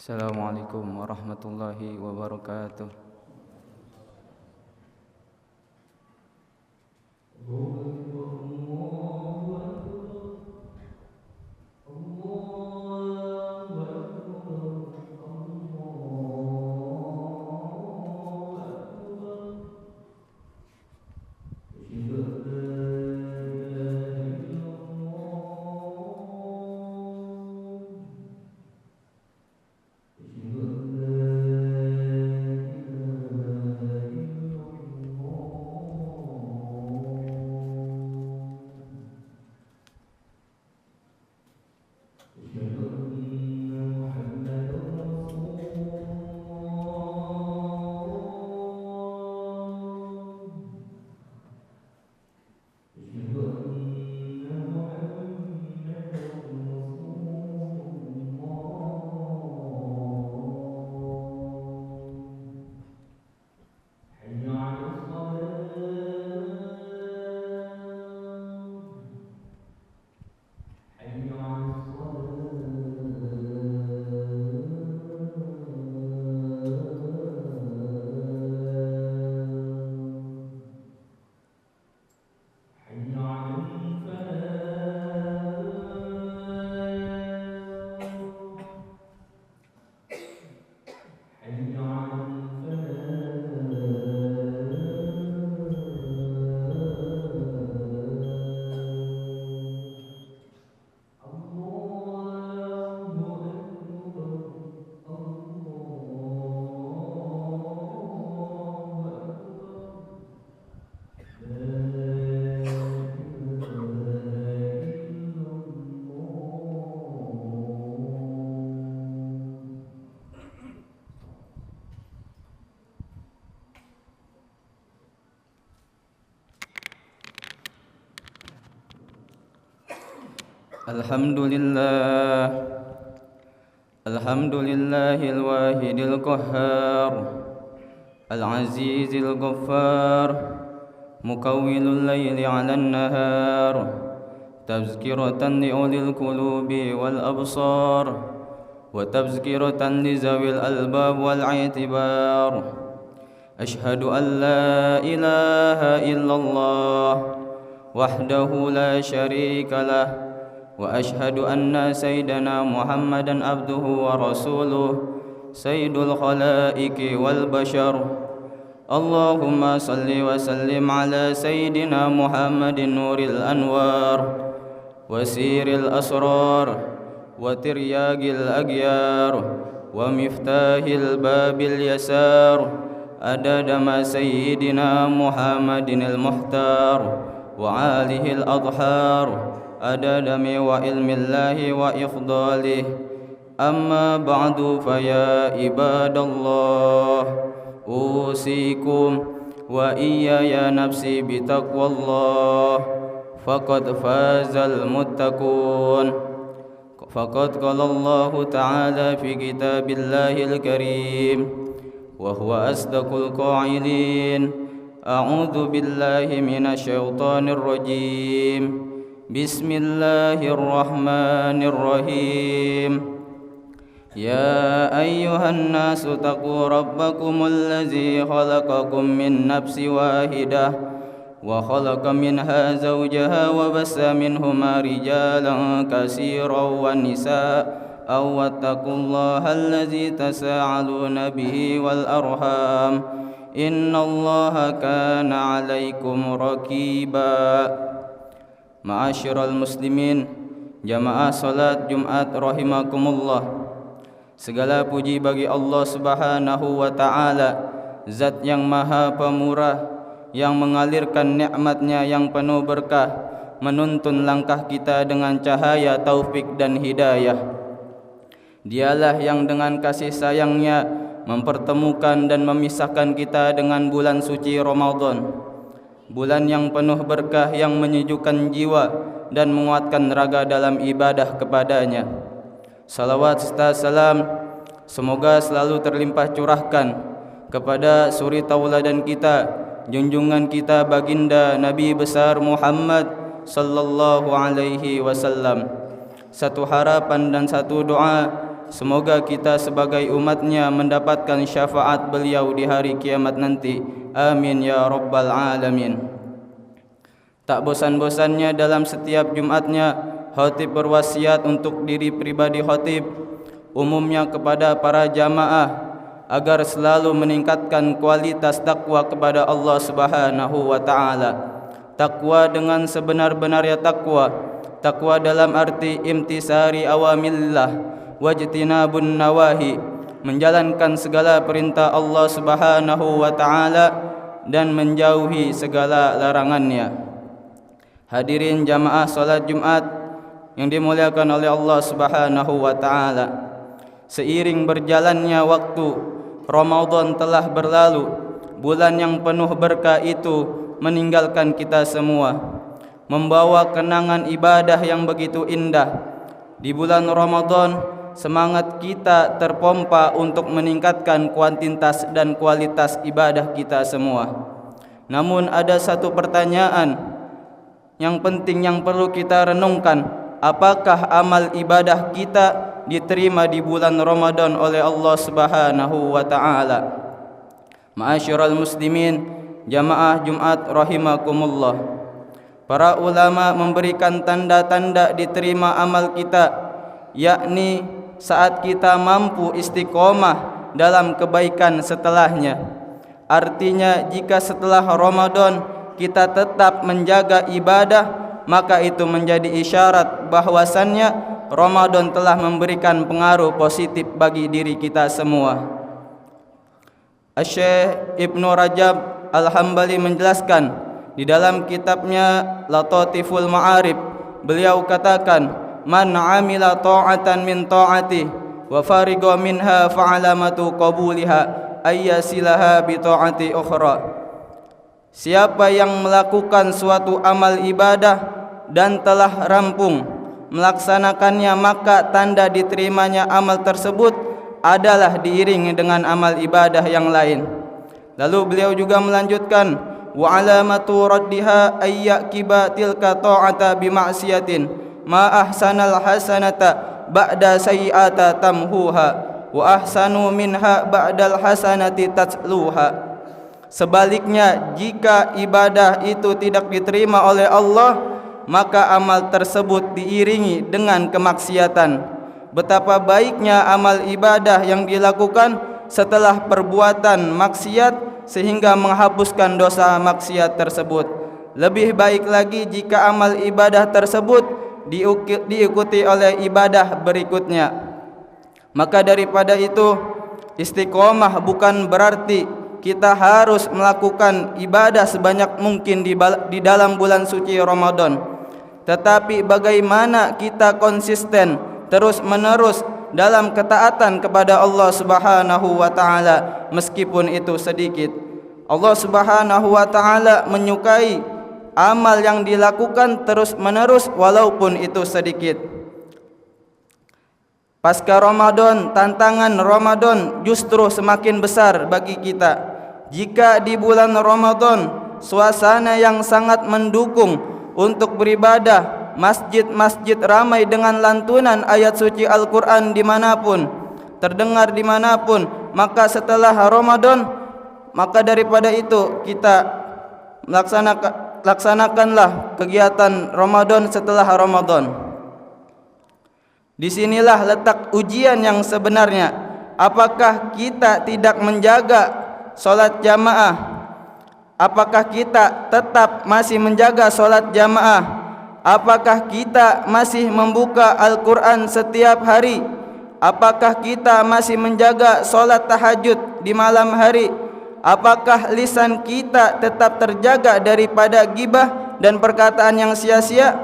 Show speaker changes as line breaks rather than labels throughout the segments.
Assalamualaikum warahmatullahi wabarakatuh. Alhamdulillahil wahidil qahhar, al-azizil ghaffar, mukawwilul layli 'alan nahar, tazkiratan li ulil qulubi wal absar, wa tazkiratan li zawil albab wal i'tibar. Ashhadu an la ilaha illallah wahdahu la syarika lah, wa ashhadu anna sayyidana Muhammadan abduhu wa rasuluh, sayyidul khalaiqi wal bashar. Allahumma salli wa sallim ala sayyidina Muhammadin nuril anwar, wasiril asrar, wa tiryagil aghyar, wa miftahil babil yasar, adada ma sayyidina Muhammadin al-muhtar, wa alihi al-adhar, adadami wa ilmillahi wa ifdalih. Amma ba'du faya ibadallah, usikum wa iyaya nafsi bitaqwallah, faqad fazal muttaqun. Faqad qala Allah ta'ala fi kitabillahil karim, wa huwa asdaqul qa'ilin. A'udzu billahi minasy syaithanir rajim. Bismillahirrahmanirrahim. Ya ayyuhan nasu taqu rabbakumul ladzi khalaqakum min nafsin wahidah wa khalaqa minha zawjaha wa bassa minhuma rijalan katsiran wan nisaa'a wattaqullaha alladzi tasaaluna bihi wal arham innallaha kana 'alaikum raqiba. Ma'asyiral muslimin, jamaah salat Jumat rahimakumullah. Segala puji bagi Allah Subhanahu wa ta'ala, Zat yang maha pemurah, yang mengalirkan nikmat-Nya yang penuh berkah, menuntun langkah kita dengan cahaya taufik dan hidayah. Dialah yang dengan kasih sayang-Nya mempertemukan dan memisahkan kita dengan bulan suci Ramadan, bulan yang penuh berkah yang menyejukkan jiwa dan menguatkan raga dalam ibadah kepadanya. Salawat serta salam semoga selalu terlimpah curahkan kepada suri tauladan kita, junjungan kita baginda Nabi besar Muhammad sallallahu alaihi wasallam. Satu harapan dan satu doa semoga kita sebagai umatnya mendapatkan syafaat beliau di hari kiamat nanti. Amin ya rabbal alamin. Tak bosan-bosannya dalam setiap Jumatnya khatib berwasiat untuk diri pribadi khatib, umumnya kepada para jamaah, agar selalu meningkatkan kualitas takwa kepada Allah Subhanahu wa taala. Takwa dengan sebenar-benarnya takwa. Takwa dalam arti imtisari awamillah wajtinabun nawahi, menjalankan segala perintah Allah Subhanahu wa taala dan menjauhi segala larangannya. Hadirin jamaah salat Jumat yang dimuliakan oleh Allah Subhanahu wa taala. Seiring berjalannya waktu, Ramadan telah berlalu. Bulan yang penuh berkah itu meninggalkan kita semua, membawa kenangan ibadah yang begitu indah. Di bulan Ramadan, semangat kita terpompa untuk meningkatkan kuantitas dan kualitas ibadah kita semua. Namun ada satu pertanyaan yang penting yang perlu kita renungkan. Apakah amal ibadah kita diterima di bulan Ramadan oleh Allah Subhanahu wa taala? Ma'asyiral muslimin, jamaah Jumat rahimakumullah. Para ulama memberikan tanda-tanda diterima amal kita, yakni saat kita mampu istiqomah dalam kebaikan setelahnya. Artinya jika setelah Ramadan kita tetap menjaga ibadah, maka itu menjadi isyarat bahwasannya Ramadan telah memberikan pengaruh positif bagi diri kita semua. Asy-Syaikh Ibnu Rajab Al-Hambali menjelaskan di dalam kitabnya Latatiful Ma'arif, beliau katakan, man amila ta'atan min ta'ati wa fariqa minha fa'alamatu qabuliha ayyasilaha bi ta'ati ukhra. Siapa yang melakukan suatu amal ibadah dan telah rampung melaksanakannya, maka tanda diterimanya amal tersebut adalah diiringi dengan amal ibadah yang lain. Lalu beliau juga melanjutkan, wa alamatu raddiha ayyakiba tilka ta'ata bi ma'siyatin ma ahsanal hasanata ba'da sayyi'ata tamhuha wa ahsanu minha ba'dal hasanati tatluha. Sebaliknya, jika ibadah itu tidak diterima oleh Allah, maka amal tersebut diiringi dengan kemaksiatan. Betapa baiknya amal ibadah yang dilakukan setelah perbuatan maksiat sehingga menghapuskan dosa maksiat tersebut. Lebih baik lagi jika amal ibadah tersebut diikuti oleh ibadah berikutnya. Maka daripada itu, istiqomah bukan berarti kita harus melakukan ibadah sebanyak mungkin di dalam bulan suci Ramadan, tetapi bagaimana kita konsisten terus-menerus dalam ketaatan kepada Allah Subhanahu wa taala meskipun itu sedikit. Allah Subhanahu wa taala menyukai amal yang dilakukan terus-menerus walaupun itu sedikit. Pasca Ramadan, tantangan Ramadan justru semakin besar bagi kita. Jika di bulan Ramadan suasana yang sangat mendukung untuk beribadah, masjid-masjid ramai dengan lantunan ayat suci Al-Quran dimanapun, terdengar dimanapun, maka setelah Ramadan, maka daripada itu kita laksanakanlah kegiatan Ramadan setelah Ramadan. Disinilah letak ujian yang sebenarnya. Apakah kita tidak menjaga solat jamaah? Apakah kita tetap masih menjaga solat jamaah? Apakah kita masih membuka Al-Quran setiap hari? Apakah kita masih menjaga solat tahajud di malam hari? Apakah lisan kita tetap terjaga daripada gibah dan perkataan yang sia-sia?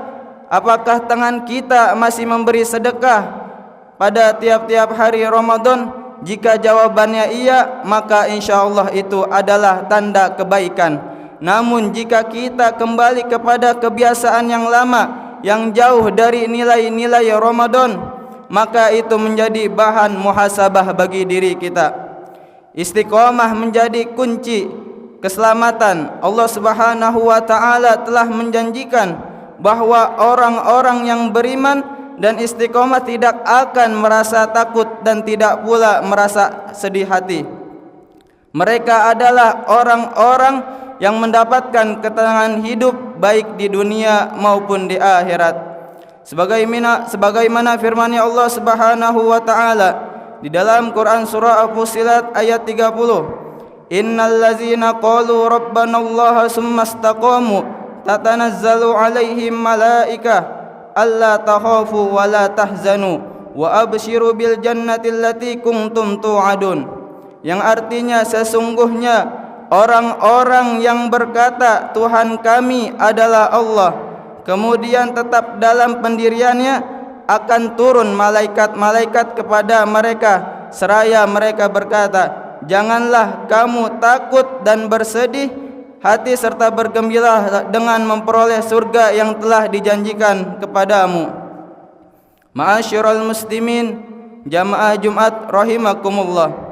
Apakah tangan kita masih memberi sedekah pada tiap-tiap hari Ramadan? Jika jawabannya iya, maka insyaallah itu adalah tanda kebaikan. Namun jika kita kembali kepada kebiasaan yang lama, yang jauh dari nilai-nilai Ramadan, maka itu menjadi bahan muhasabah bagi diri kita. Istiqomah menjadi kunci keselamatan. Allah Subhanahu wa taala telah menjanjikan bahwa orang-orang yang beriman dan istiqomah tidak akan merasa takut dan tidak pula merasa sedih hati. Mereka adalah orang-orang yang mendapatkan ketenangan hidup baik di dunia maupun di akhirat. Sebagaimana firman-Nya Allah Subhanahu wa taala di dalam Quran surah Al-Fussilat ayat 30. Innal ladzina qalu rabbanallaha tsumma istaqamu tatanazzalu alaihim malaikah alla takhafu wa la tahzanu wa abshiru bil jannati allati kuntum tu'adun. Yang artinya sesungguhnya orang-orang yang berkata Tuhan kami adalah Allah, kemudian tetap dalam pendiriannya, akan turun malaikat-malaikat kepada mereka seraya mereka berkata, janganlah kamu takut dan bersedih hati serta bergembira dengan memperoleh surga yang telah dijanjikan kepadamu. Ma'asyiral muslimin, jamaah Jumat rahimakumullah.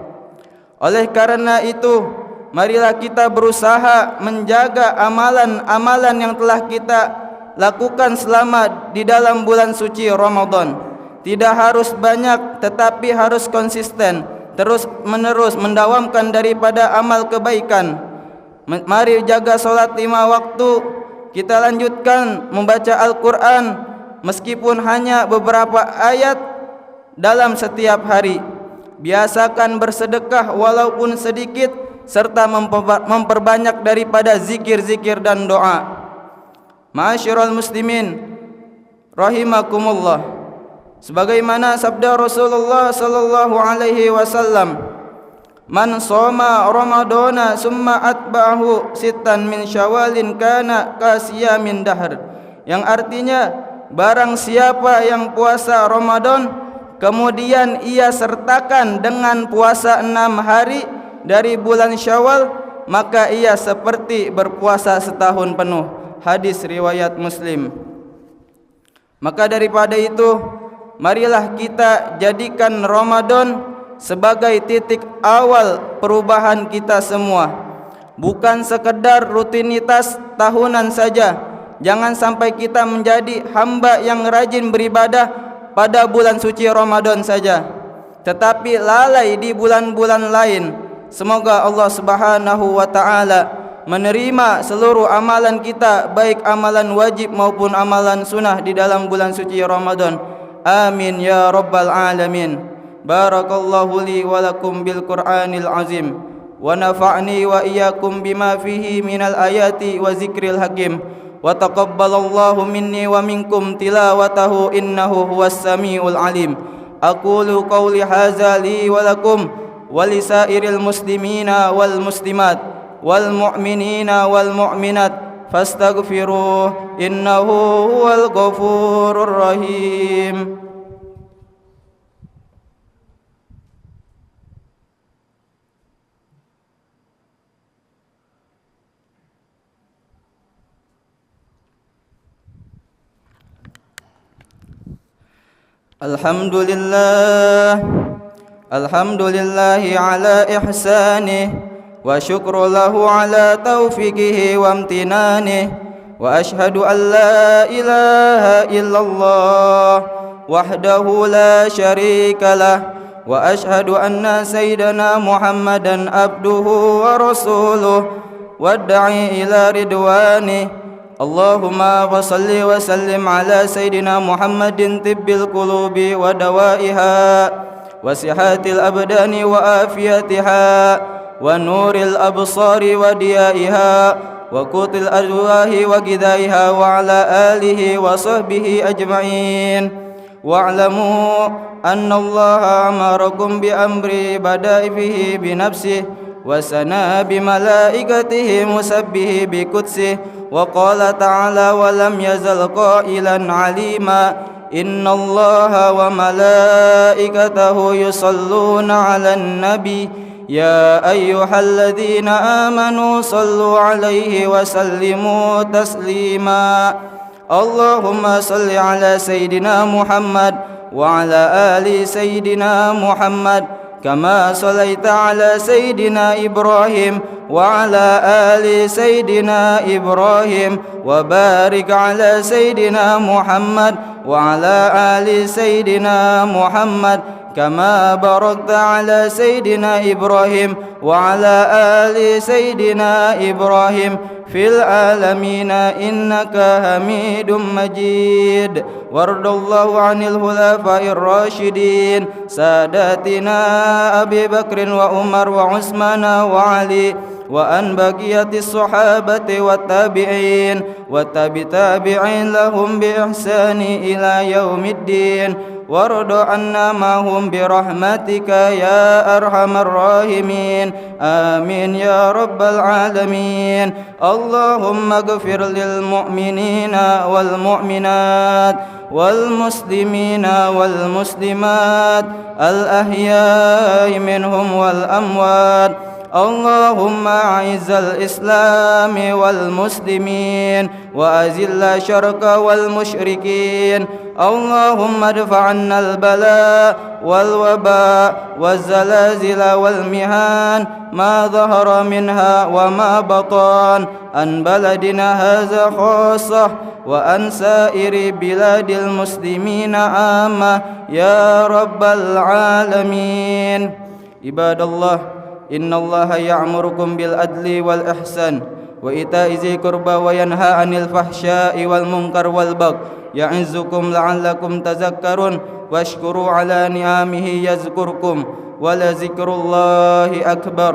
Oleh karena itu, marilah kita berusaha menjaga amalan-amalan yang telah kita lakukan selama di dalam bulan suci Ramadan. Tidak harus banyak, tetapi harus konsisten, terus menerus mendawamkan daripada amal kebaikan. Mari jaga solat 5 waktu. Kita lanjutkan membaca Al-Quran meskipun hanya beberapa ayat dalam setiap hari. Biasakan bersedekah walaupun sedikit, serta memperbanyak daripada zikir-zikir dan doa. Ma'asyiral muslimin rahimakumullah. Sebagaimana sabda Rasulullah sallallahu alaihi wasallam, man shoma ramadana summa atba'ahu sittan min syawalin kana kasiyamin dahr. Yang artinya, barang siapa yang puasa Ramadan kemudian ia sertakan dengan puasa 6 hari dari bulan Syawal, maka ia seperti berpuasa setahun penuh. Hadis riwayat Muslim. Maka daripada itu, marilah kita jadikan Ramadan sebagai titik awal perubahan kita semua, bukan sekedar rutinitas tahunan saja. Jangan sampai kita menjadi hamba yang rajin beribadah pada bulan suci Ramadan saja, tetapi lalai di bulan-bulan lain. Semoga Allah Subhanahu wa taala menerima seluruh amalan kita, baik amalan wajib maupun amalan sunnah di dalam bulan suci Ramadan. Amin ya rabbal alamin. Barakallahu li wa lakum bil Qur'anil azim wa nafa'ni wa iyyakum bima fihi minal ayati wa zikril hakim. Wa taqabbalallahu minni wa minkum tilawatahu innahu huwas samiul alim. Aqulu qawli hadza li wa lakum wa lisairil muslimina wal muslimat wal mu'minina wal mu'minat fastaghfiruh innahu huwal ghafurur rahim. Alhamdulillah, alhamdulillahi ala ihsanih, wa syukru lahu ala taufiqihi wa amtinanih, wa ashhadu an la ilaha illallah wahdahu la syarika lah, wa ashhadu anna sayyidana Muhammadan abduhu wa rasuluh wa da'i ila ridwanih. Allahumma wa salli wa sallim ala Sayyidina Muhammadin tibbil qulubi wa dawaiha wa sihatil abdani wa afiyatiha wa nuril absari wa diyaiha wa qutil arwahi wa gidaiha wa ala alihi wa sahbihi ajma'in. Wa'lamu anna Allah amarakum bi amri bada'i fihi bi nafsihi wa sana bi malaikatihi musabbihi bi qudsih. وقال تعالى ولم يزل قائلا عليما إن الله وملائكته يصلون على النبي يا أيها الذين آمنوا صلوا عليه وسلموا تسليما اللهم صل على سيدنا محمد وعلى آل سيدنا محمد كما صليت على سيدنا إبراهيم وعلى آل سيدنا إبراهيم وبارك على سيدنا محمد وعلى آل سيدنا محمد كما باركت على سيدنا إبراهيم وعلى آل سيدنا إبراهيم في العالمين إنك حميد مجيد. وارض الله عن الخلفاء الراشدين ساداتنا أبي بكر وعمر وعثمان وعلي وأن بقية الصحابة والتابعين والتابعين لهم بإحسان إلى يوم الدين. وارض عنا معهم برحمتك يا أرحم الراحمين. آمين يا رب العالمين. اللهم اغفر للمؤمنين والمؤمنات والمسلمين والمسلمات الأحياء منهم والأموات. اللهم أعز الإسلام والمسلمين وأذل الشرك والمشركين. اللهم ادفع عنا البلاء والوباء والزلازل والمهان ما ظهر منها وما بطن عن بلدنا هذا خاصة وعن سائر بلاد المسلمين عامة يا رب العالمين. عباد الله، إن الله يأمركم بالعدل والإحسان وإيتاء ذي القربى وينهى عن الفحشاء والمنكر والبغي يعظكم لعلكم تذكرون. واشكروا على نعمه يذكركم ولذكر الله أكبر.